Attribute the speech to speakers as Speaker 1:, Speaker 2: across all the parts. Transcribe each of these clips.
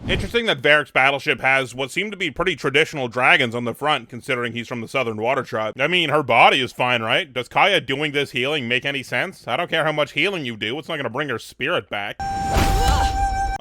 Speaker 1: Interesting that Varric's battleship has what seem to be pretty traditional dragons on the front, considering he's from the Southern Water Tribe. I mean, her body is fine, right? Does Kaya doing this healing make any sense? I don't care how much healing you do, it's not gonna bring her spirit back.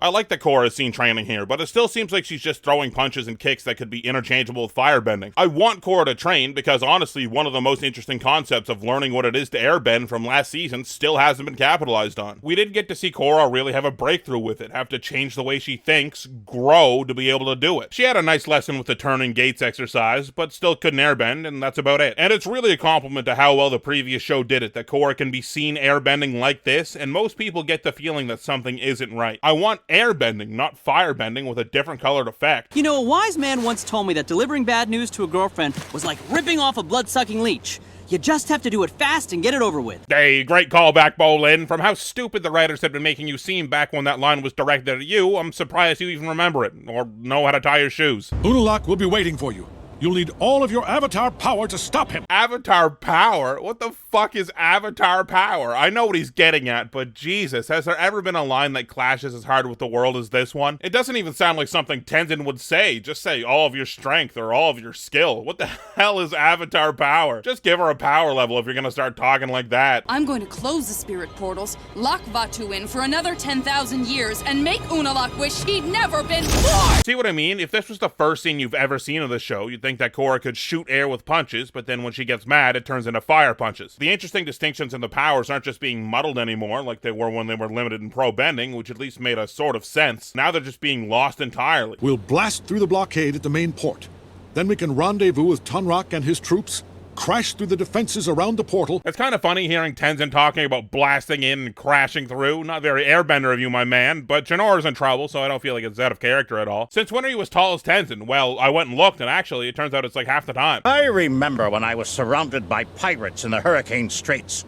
Speaker 1: I like that Korra is seen training here, but it still seems like she's just throwing punches and kicks that could be interchangeable with firebending. I want Korra to train because honestly, one of the most interesting concepts of learning what it is to airbend from last season still hasn't been capitalized on. We didn't get to see Korra really have a breakthrough with it, have to change the way she thinks, grow to be able to do it. She had a nice lesson with the turning gates exercise, but still couldn't airbend, and that's about it. And it's really a compliment to how well the previous show did it, that Korra can be seen airbending like this, and most people get the feeling that something isn't right. I want airbending, not firebending with a different colored effect.
Speaker 2: You know, a wise man once told me that delivering bad news to a girlfriend was like ripping off a blood-sucking leech. You just have to do it fast and get it over with.
Speaker 1: Hey, great callback, Bolin. From how stupid the writers had been making you seem back when that line was directed at you, I'm surprised you even remember it, or know how to tie your shoes.
Speaker 3: Unalaq will be waiting for you. You'll need all of your avatar power to stop him.
Speaker 1: Avatar power? What the fuck is avatar power? I know what he's getting at, but Jesus, has there ever been a line that clashes as hard with the world as this one? It doesn't even sound like something Tenzin would say. Just say all of your strength or all of your skill. What the hell is avatar power? Just give her a power level if you're gonna start talking like that.
Speaker 4: I'm going to close the spirit portals, lock Vatu in for another 10,000 years, and make Unalaq wish he'd never been born!
Speaker 1: See what I mean? If this was the first scene you've ever seen of the show, you'd think that Korra could shoot air with punches, but then when she gets mad, it turns into fire punches. The interesting distinctions in the powers aren't just being muddled anymore, like they were when they were limited in pro bending, which at least made a sort of sense. Now they're just being lost entirely.
Speaker 3: We'll blast through the blockade at the main port. Then we can rendezvous with Unalaq and his troops, crash through the defenses around the portal.
Speaker 1: It's kind of funny hearing Tenzin talking about blasting in and crashing through. Not very airbender of you, my man, but Janora's in trouble, so I don't feel like it's out of character at all. Since when are you as tall as Tenzin? Well, I went and looked, and actually, it turns out it's like half the time.
Speaker 5: I remember when I was surrounded by pirates in the Hurricane Straits.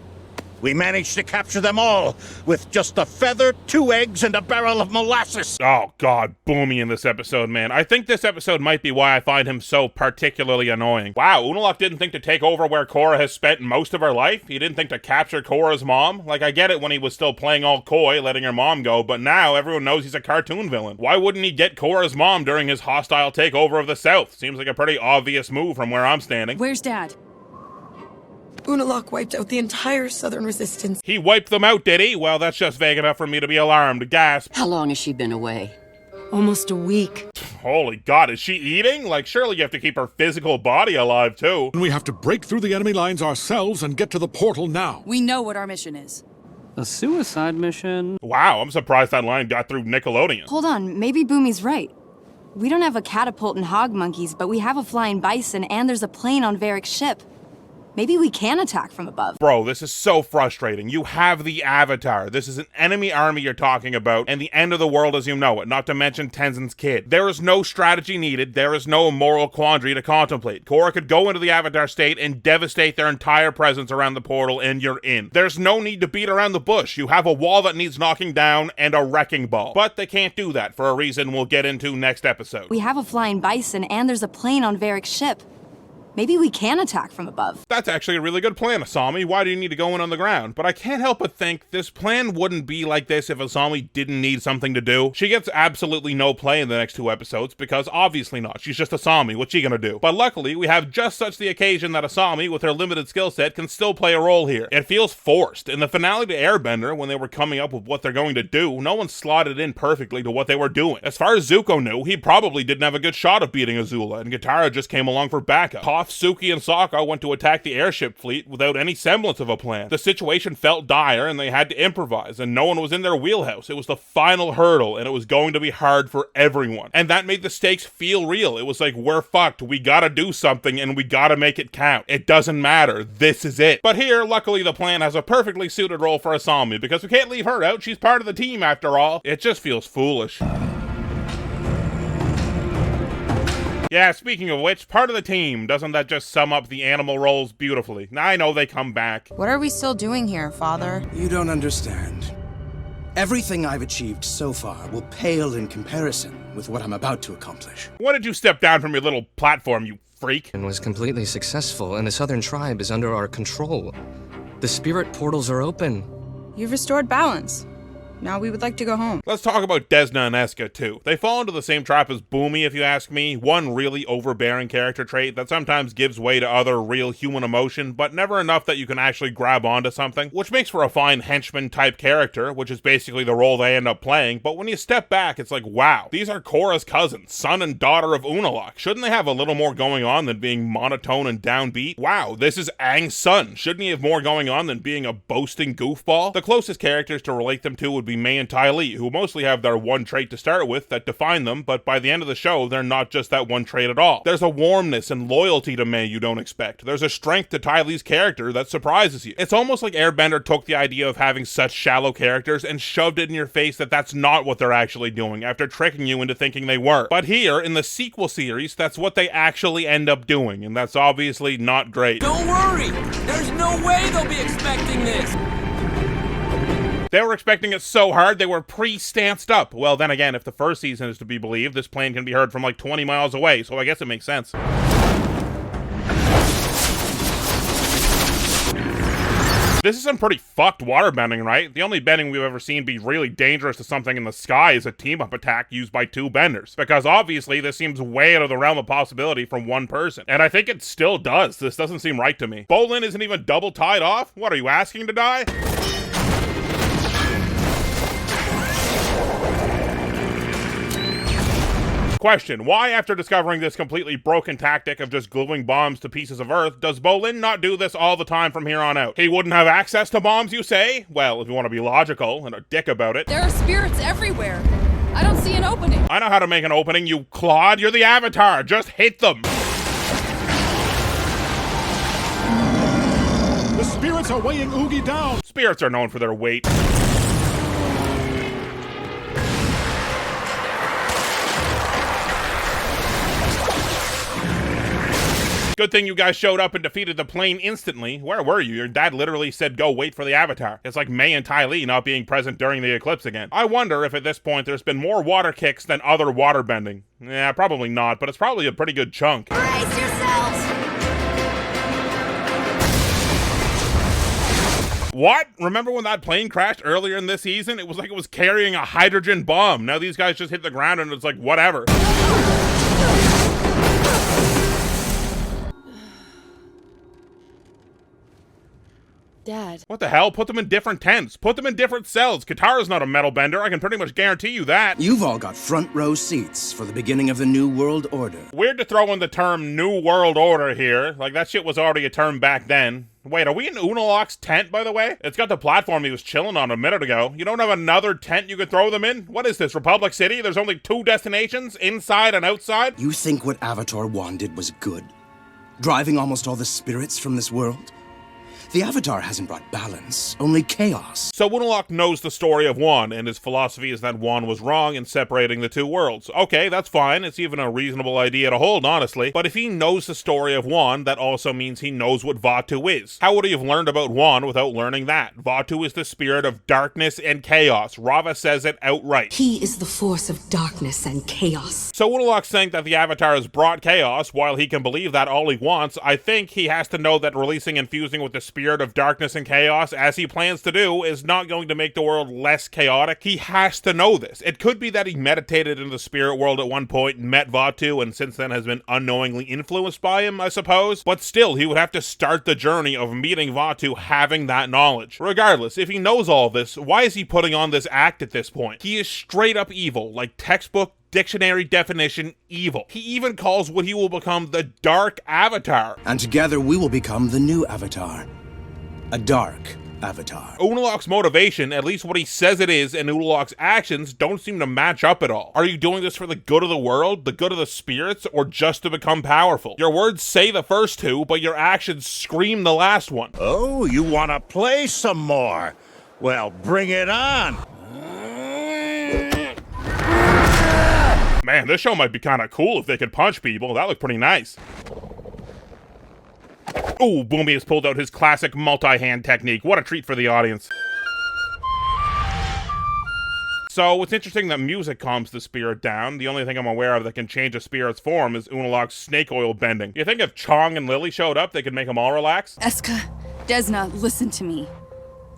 Speaker 5: We managed to capture them all with just a feather, 2 eggs, and a barrel of molasses.
Speaker 1: Oh god, Bumi in this episode, man. I think this episode might be why I find him so particularly annoying. Wow, Unalaq didn't think to take over where Korra has spent most of her life? He didn't think to capture Korra's mom? Like, I get it when he was still playing all coy, letting her mom go, but now everyone knows he's a cartoon villain. Why wouldn't he get Korra's mom during his hostile takeover of the South? Seems like a pretty obvious move from where I'm standing.
Speaker 4: Where's Dad?
Speaker 6: Unalaq wiped out the entire Southern Resistance.
Speaker 1: He wiped them out, did he? Well, that's just vague enough for me to be alarmed. Gasp.
Speaker 2: How long has she been away?
Speaker 6: Almost a week.
Speaker 1: Holy god, is she eating? Like, surely you have to keep her physical body alive, too.
Speaker 3: We have to break through the enemy lines ourselves and get to the portal now.
Speaker 4: We know what our mission is.
Speaker 2: A suicide mission?
Speaker 1: Wow, I'm surprised that line got through Nickelodeon.
Speaker 7: Hold on, maybe Bumi's right. We don't have a catapult and hog monkeys, but we have a flying bison and there's a plane on Varric's ship. Maybe we can attack from above.
Speaker 1: Bro, this is so frustrating. You have the Avatar. This is an enemy army you're talking about, and the end of the world as you know it, not to mention Tenzin's kid. There is no strategy needed. There is no moral quandary to contemplate. Korra could go into the Avatar state and devastate their entire presence around the portal, and you're in. There's no need to beat around the bush. You have a wall that needs knocking down and a wrecking ball. But they can't do that for a reason we'll get into next episode.
Speaker 7: We have a flying bison and there's a plane on Varric's ship. Maybe we can attack from above.
Speaker 1: That's actually a really good plan, Asami. Why do you need to go in on the ground? But I can't help but think this plan wouldn't be like this if Asami didn't need something to do. She gets absolutely no play in the next 2 episodes because obviously not. She's just Asami. What's she gonna do? But luckily, we have just such the occasion that Asami, with her limited skill set, can still play a role here. It feels forced. In the finale to Airbender, when they were coming up with what they're going to do, no one slotted in perfectly to what they were doing. As far as Zuko knew, he probably didn't have a good shot of beating Azula, and Katara just came along for backup. Toph, Suki, and Sokka went to attack the airship fleet without any semblance of a plan. The situation felt dire, and they had to improvise, and no one was in their wheelhouse. It was the final hurdle, and it was going to be hard for everyone. And that made the stakes feel real. It was like, we're fucked. We gotta do something, and we gotta make it count. It doesn't matter. This is it. But here, luckily, the plan has a perfectly suited role for Asami, because we can't leave her out. She's part of the team, after all. It just feels foolish. Yeah, speaking of which, part of the team. Doesn't that just sum up the animal roles beautifully? I know they come back.
Speaker 6: What are we still doing here, Father?
Speaker 8: You don't understand. Everything I've achieved so far will pale in comparison with what I'm about to accomplish.
Speaker 1: Why did you step down from your little platform, you freak?
Speaker 9: And was completely successful, and the Southern Tribe is under our control. The spirit portals are open.
Speaker 6: You've restored balance. Now we would like to go home.
Speaker 1: Let's talk about Desna and Eska too. They fall into the same trap as Bumi, if you ask me. One really overbearing character trait that sometimes gives way to other real human emotion, but never enough that you can actually grab onto something, which makes for a fine henchman type character, which is basically the role they end up playing. But when you step back, it's like, wow, these are Korra's cousins, son and daughter of Unalaq. Shouldn't they have a little more going on than being monotone and downbeat? Wow, this is Aang's son. Shouldn't he have more going on than being a boasting goofball? The closest characters to relate them to would be May and Ty Lee, who mostly have their one trait to start with that define them, but by the end of the show, they're not just that one trait at all. There's a warmness and loyalty to May you don't expect. There's a strength to Ty Lee's character that surprises you. It's almost like Airbender took the idea of having such shallow characters and shoved it in your face that that's not what they're actually doing, after tricking you into thinking they were. But here, in the sequel series, that's what they actually end up doing, and that's obviously not great.
Speaker 10: Don't worry! There's no way they'll be expecting this!
Speaker 1: They were expecting it so hard they were pre-stanced up. Well, then again, if the first season is to be believed, this plane can be heard from like 20 miles away, so I guess it makes sense. This is some pretty fucked waterbending, right? The only bending we've ever seen be really dangerous to something in the sky is a team-up attack used by two benders. Because obviously this seems way out of the realm of possibility from one person. And I think it still does. This doesn't seem right to me. Bolin isn't even double tied off? What, are you asking to die? Question, why after discovering this completely broken tactic of just gluing bombs to pieces of Earth, does Bolin not do this all the time from here on out? He wouldn't have access to bombs, you say? Well, if you want to be logical and a dick about it.
Speaker 4: There are spirits everywhere. I don't see an opening.
Speaker 1: I know how to make an opening, you clod. You're the Avatar. Just hit them.
Speaker 3: The spirits are weighing Oogie down.
Speaker 1: Spirits are known for their weight. Good thing you guys showed up and defeated the plane instantly. Where were you? Your dad literally said go wait for the Avatar. It's like May and Ty Lee not being present during the eclipse again. I wonder if at this point there's been more water kicks than other waterbending. Yeah, probably not, but it's probably a pretty good chunk.
Speaker 7: Brace yourselves!
Speaker 1: What? Remember when that plane crashed earlier in this season? It was like it was carrying a hydrogen bomb. Now these guys just hit the ground and it's like, whatever.
Speaker 6: Dad.
Speaker 1: What the hell? Put them in different tents. Put them in different cells. Katara's not a metal bender. I can pretty much guarantee you that.
Speaker 8: You've all got front row seats for the beginning of the New World Order.
Speaker 1: Weird to throw in the term New World Order here. Like, that shit was already a term back then. Wait, are we in Unalaq's tent, by the way? It's got the platform he was chilling on a minute ago. You don't have another tent you could throw them in? What is this, Republic City? There's only two destinations, inside and outside?
Speaker 8: You think what Avatar One did was good? Driving almost all the spirits from this world? The Avatar hasn't brought balance, only chaos.
Speaker 1: So Unalaq knows the story of Wan, and his philosophy is that Wan was wrong in separating the two worlds. Okay, that's fine. It's even a reasonable idea to hold, honestly. But if he knows the story of Wan, that also means he knows what Vatu is. How would he have learned about Wan without learning that? Vatu is the spirit of darkness and chaos. Rava says it outright.
Speaker 11: He is the force of darkness and chaos.
Speaker 1: So Unalaq's saying that the Avatar has brought chaos. While he can believe that all he wants, I think he has to know that releasing and fusing with the spirit of darkness and chaos, as he plans to do, is not going to make the world less chaotic. He has to know this. It could be that he meditated in the spirit world at one point and met Vatu, and since then has been unknowingly influenced by him, I suppose. But still, he would have to start the journey of meeting Vatu having that knowledge. Regardless, if he knows all this, why is he putting on this act at this point? He is straight up evil, like textbook dictionary definition evil. He even calls what he will become the Dark Avatar.
Speaker 8: And together we will become the new Avatar. A dark Avatar.
Speaker 1: Unalaq's motivation, at least what he says it is, and Unalaq's actions don't seem to match up at all. Are you doing this for the good of the world, the good of the spirits, or just to become powerful? Your words say the first two, but your actions scream the last one.
Speaker 5: Oh, you want to play some more? Well, bring it on.
Speaker 1: Man, this show might be kind of cool if they could punch people. That looked pretty nice. Ooh, Bumi has pulled out his classic multi-hand technique. What a treat for the audience. So, it's interesting that music calms the spirit down. The only thing I'm aware of that can change a spirit's form is Unalaq's snake oil bending. You think if Chong and Lily showed up, they could make them all relax?
Speaker 6: Eska, Desna, listen to me.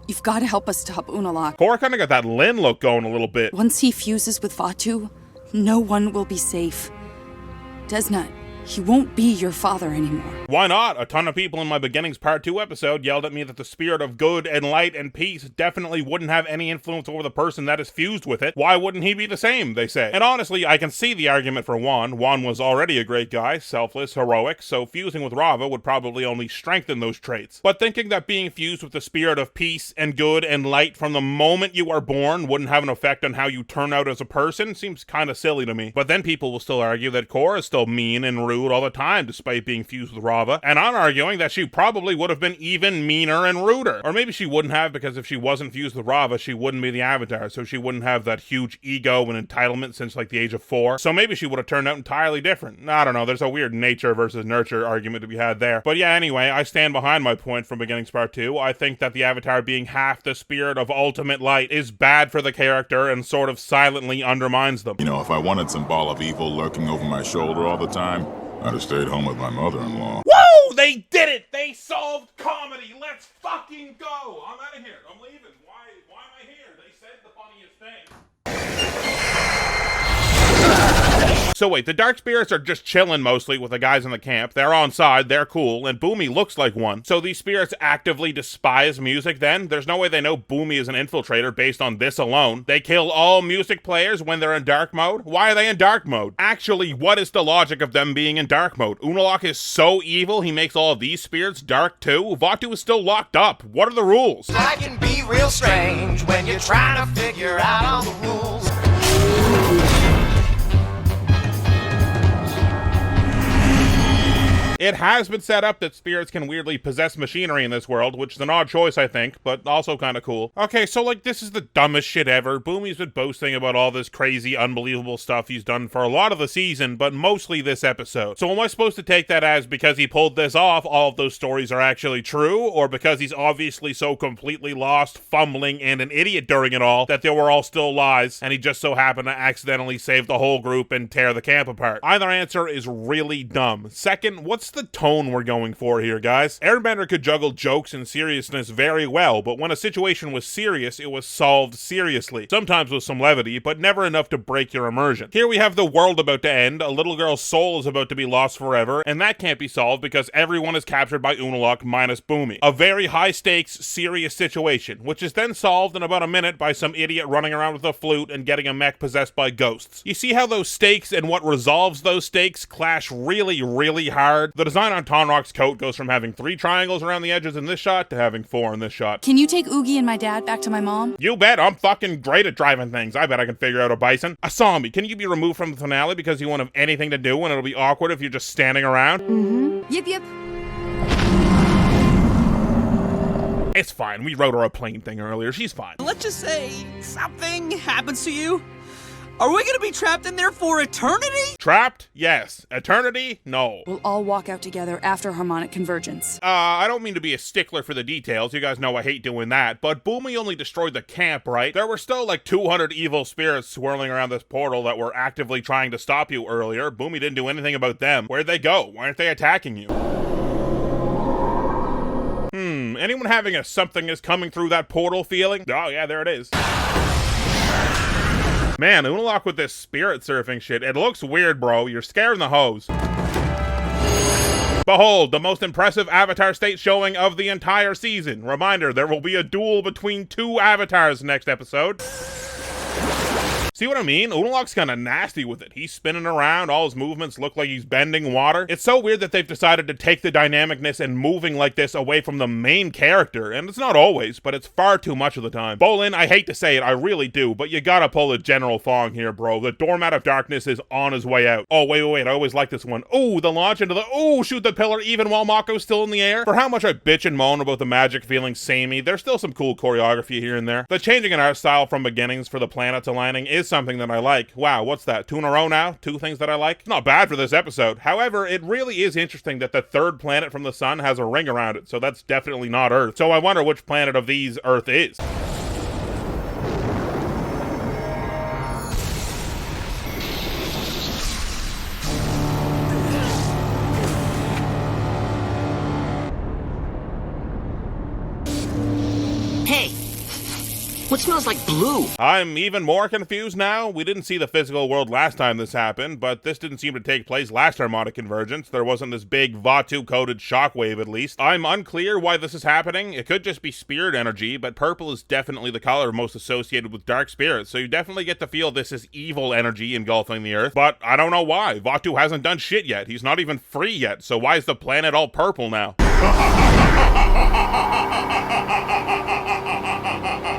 Speaker 4: You've got to help us stop Unalaq.
Speaker 1: Korra kind of got that Lin look going a little bit.
Speaker 4: Once he fuses with Vatu, no one will be safe. Desna, he won't be your father anymore.
Speaker 1: Why not? A ton of people in my Beginnings Part 2 episode yelled at me that the spirit of good and light and peace definitely wouldn't have any influence over the person that is fused with it. Why wouldn't he be the same, they say. And honestly, I can see the argument for Wan. Wan was already a great guy, selfless, heroic, so fusing with Rava would probably only strengthen those traits. But thinking that being fused with the spirit of peace and good and light from the moment you are born wouldn't have an effect on how you turn out as a person seems kind of silly to me. But then people will still argue that Korra is still mean and rude all the time despite being fused with Rava, and I'm arguing that she probably would have been even meaner and ruder. Or maybe she wouldn't have, because if she wasn't fused with Rava, she wouldn't be the Avatar, so she wouldn't have that huge ego and entitlement since like the age of 4. So maybe she would have turned out entirely different. I don't know, there's a weird nature versus nurture argument to be had there. But yeah, anyway, I stand behind my point from Beginnings Part 2. I think that the Avatar being half the spirit of ultimate light is bad for the character and sort of silently undermines them.
Speaker 12: You know, if I wanted some ball of evil lurking over my shoulder all the time, I'd have stayed home with my mother-in-law.
Speaker 1: Woo! They did it! They solved comedy! Let's fucking go! I'm out of here. I'm leaving. Why am I here? They said the funniest thing. So wait, the Dark Spirits are just chilling mostly with the guys in the camp. They're on side, they're cool, and Bumi looks like one. So these spirits actively despise music then? There's no way they know Bumi is an infiltrator based on this alone. They kill all music players when they're in dark mode? Why are they in dark mode? Actually, what is the logic of them being in dark mode? Unalaq is so evil he makes all of these spirits dark too? Vatu is still locked up. What are the rules?
Speaker 13: That can be real strange when you're trying to figure out all the rules.
Speaker 1: It has been set up that spirits can weirdly possess machinery in this world, which is an odd choice, I think, but also kind of cool. Okay, so like, this is the dumbest shit ever. Bumi's been boasting about all this crazy, unbelievable stuff he's done for a lot of the season, but mostly this episode. So am I supposed to take that as because he pulled this off, all of those stories are actually true, or because he's obviously so completely lost, fumbling, and an idiot during it all, that they were all still lies, and he just so happened to accidentally save the whole group and tear the camp apart? Either answer is really dumb. Second, what's the tone we're going for here, guys? Airbender could juggle jokes and seriousness very well, but when a situation was serious, it was solved seriously. Sometimes with some levity, but never enough to break your immersion. Here we have the world about to end, a little girl's soul is about to be lost forever, and that can't be solved because everyone is captured by Unalaq minus Bumi. A very high-stakes, serious situation, which is then solved in about a minute by some idiot running around with a flute and getting a mech possessed by ghosts. You see how those stakes and what resolves those stakes clash really, really hard? The design on Tonrock's coat goes from having 3 triangles around the edges in this shot to having 4 in this shot.
Speaker 4: Can you take Oogie and my dad back to my mom?
Speaker 1: You bet. I'm fucking great at driving things. I bet I can figure out a bison. Asami, can you be removed from the finale because you won't have anything to do and it'll be awkward if you're just standing around?
Speaker 7: Yep, yep.
Speaker 1: It's fine. We wrote her a plane thing earlier. She's fine.
Speaker 2: Let's just say something happens to you. Are we gonna be trapped in there for eternity?
Speaker 1: Trapped? Yes. Eternity? No.
Speaker 4: We'll all walk out together after Harmonic Convergence.
Speaker 1: I don't mean to be a stickler for the details. You guys know I hate doing that. But Bumi only destroyed the camp, right? There were still like 200 evil spirits swirling around this portal that were actively trying to stop you earlier. Bumi didn't do anything about them. Where'd they go? Why aren't they attacking you? Anyone having a something is coming through that portal feeling? Oh yeah, there it is. Man, Unalaq with this spirit surfing shit. It looks weird, bro. You're scaring the hoes. Behold, the most impressive Avatar state showing of the entire season. Reminder, there will be a duel between 2 avatars next episode. See what I mean? Unalaq's kind of nasty with it. He's spinning around, all his movements look like he's bending water. It's so weird that they've decided to take the dynamicness and moving like this away from the main character, and it's not always, but it's far too much of the time. Bolin, I hate to say it, I really do, but you gotta pull a General Fong here, bro. The Doormat of Darkness is on his way out. Oh, wait, I always like this one. Ooh, the launch into the, ooh, shoot the pillar even while Mako's still in the air. For how much I bitch and moan about the magic feeling samey, there's still some cool choreography here and there. The changing in art style from beginnings for the planets aligning is something that I like. Wow, what's that? 2 in a row now? 2 things that I like? Not bad for this episode. However, it really is interesting that the 3rd planet from the sun has a ring around it, so that's definitely not Earth. So I wonder which planet of these Earth is.
Speaker 13: Hey,
Speaker 10: What smells like blue?
Speaker 1: I'm even more confused now. We didn't see the physical world last time this happened, but this didn't seem to take place last Harmonic Convergence. There wasn't this big Vatu-coded shockwave, at least. I'm unclear why this is happening. It could just be spirit energy, but purple is definitely the color most associated with dark spirits, so you definitely get to feel this is evil energy engulfing the Earth, but I don't know why. Vatu hasn't done shit yet. He's not even free yet, so why is the planet all purple now?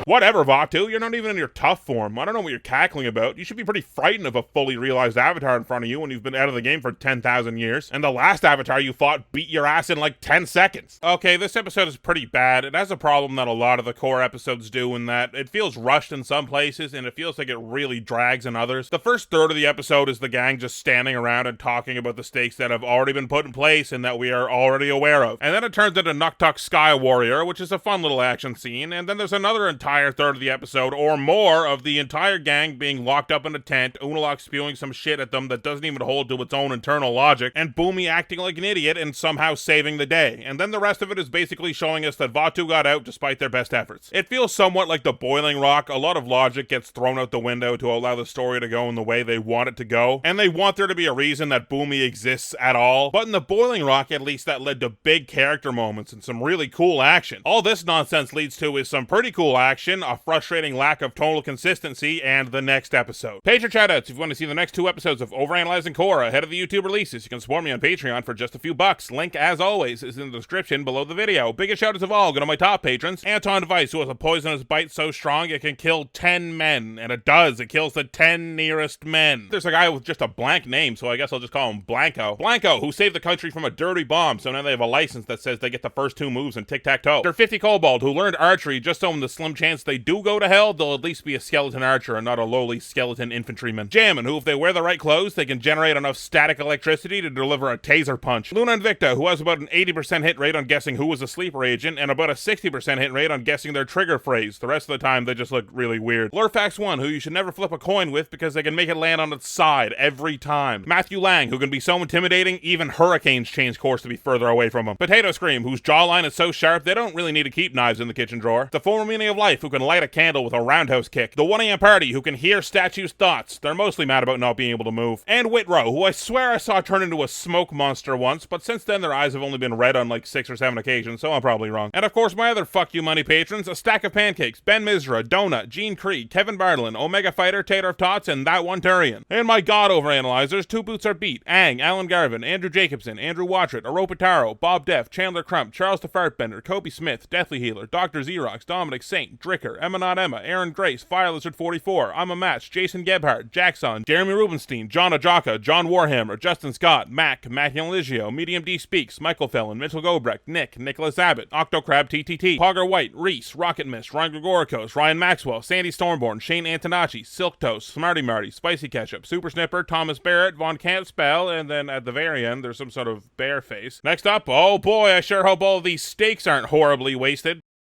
Speaker 1: Whatever, Vatu, you're not even in your tough form. I don't know what you're cackling about. You should be pretty frightened of a fully realized avatar in front of you when you've been out of the game for 10,000 years. And the last avatar you fought beat your ass in like 10 seconds. Okay, this episode is pretty bad. It has a problem that a lot of the core episodes do in that it feels rushed in some places and it feels like it really drags in others. The first third of the episode is the gang just standing around and talking about the stakes that have already been put in place and that we are already aware of. And then it turns into Nuktuk Sky Warrior, which is a fun little action scene, and then there's another entire third of the episode or more of the entire gang being locked up in a tent, Unalaq spewing some shit at them that doesn't even hold to its own internal logic, and Bumi acting like an idiot and somehow saving the day. And then the rest of it is basically showing us that Vatu got out despite their best efforts. It feels somewhat like the Boiling Rock. A lot of logic gets thrown out the window to allow the story to go in the way they want it to go, and they want there to be a reason that Bumi exists at all. But in the Boiling Rock, at least, that led to big character moments and some really cool action. All this nonsense leads to is some pretty cool action, a frustrating lack of tonal consistency, and the next episode. Patreon shoutouts if you want to see the next 2 episodes of Overanalyzing Korra ahead of the YouTube releases. You can support me on Patreon for just a few bucks. Link, as always, is in the description below the video. Biggest shoutouts of all go to my top patrons. Anton Device, who has a poisonous bite so strong it can kill 10 men, and it does. It kills the 10 nearest men. There's a guy with just a blank name, so I guess I'll just call him Blanco. Blanco, who saved the country from a dirty bomb, so now they have a license that says they get the first 2 moves in tic-tac-toe. They're 50 Kobold, who learned archery just so in the slim chance they do go to hell, they'll at least be a skeleton archer and not a lowly skeleton infantryman. Jammin, who if they wear the right clothes, they can generate enough static electricity to deliver a taser punch. Luna Invicta, who has about an 80% hit rate on guessing who was a sleeper agent, and about a 60% hit rate on guessing their trigger phrase. The rest of the time, they just look really weird. Lurfax1, who you should never flip a coin with because they can make it land on its side every time. Matthew Lang, who can be so intimidating, even hurricanes change course to be further away from him. Potato Scream, whose jawline is so sharp they don't really need to keep knives in the kitchen drawer. The Former Meaning of Life, who can light a candle with a roundhouse kick. The 1 AM Party, who can hear statues' thoughts. They're mostly mad about not being able to move. And Whitrow, who I swear I saw turn into a smoke monster once, but since then their eyes have only been red on like 6 or 7 occasions, so I'm probably wrong. And of course my other fuck you money patrons, a stack of pancakes, Ben Misra, Donut, Gene Creed, Kevin Bartlin, Omega Fighter, Tater of Tots, and that one Turian. And my god overanalyzers, 2 Boots Are Beat, Ang, Alan Garvin, Andrew Jacobson, Andrew Watchett, Aropataro, Bob Deff, Chandler Crump, Charles the Fartbender, Kobe Smith, Deathly Healer, Dr. Xerox, Dominic Saint, Dricker, Emma Not Emma, Aaron Grace, Fire Lizard 44, I'm a Match, Jason Gebhardt, Jackson, Jeremy Rubenstein, John Ajaka, John Warhammer, Justin Scott, Mac, Eligio, Medium D Speaks, Michael Fellon, Mitchell Gobrecht, Nick, Nicholas Abbott, Octocrab TTT, Pogger White, Reese, Rocket Mist, Ryan Gregorikos, Ryan Maxwell, Sandy Stormborn, Shane Antonacci, Silk Toast, Smarty Marty, Spicy Ketchup, Super Snipper, Thomas Barrett, Von Camp Spell, and then at the very end there's some sort of bear face. Next up, oh boy, I sure hope all of these steaks aren't horribly wasted.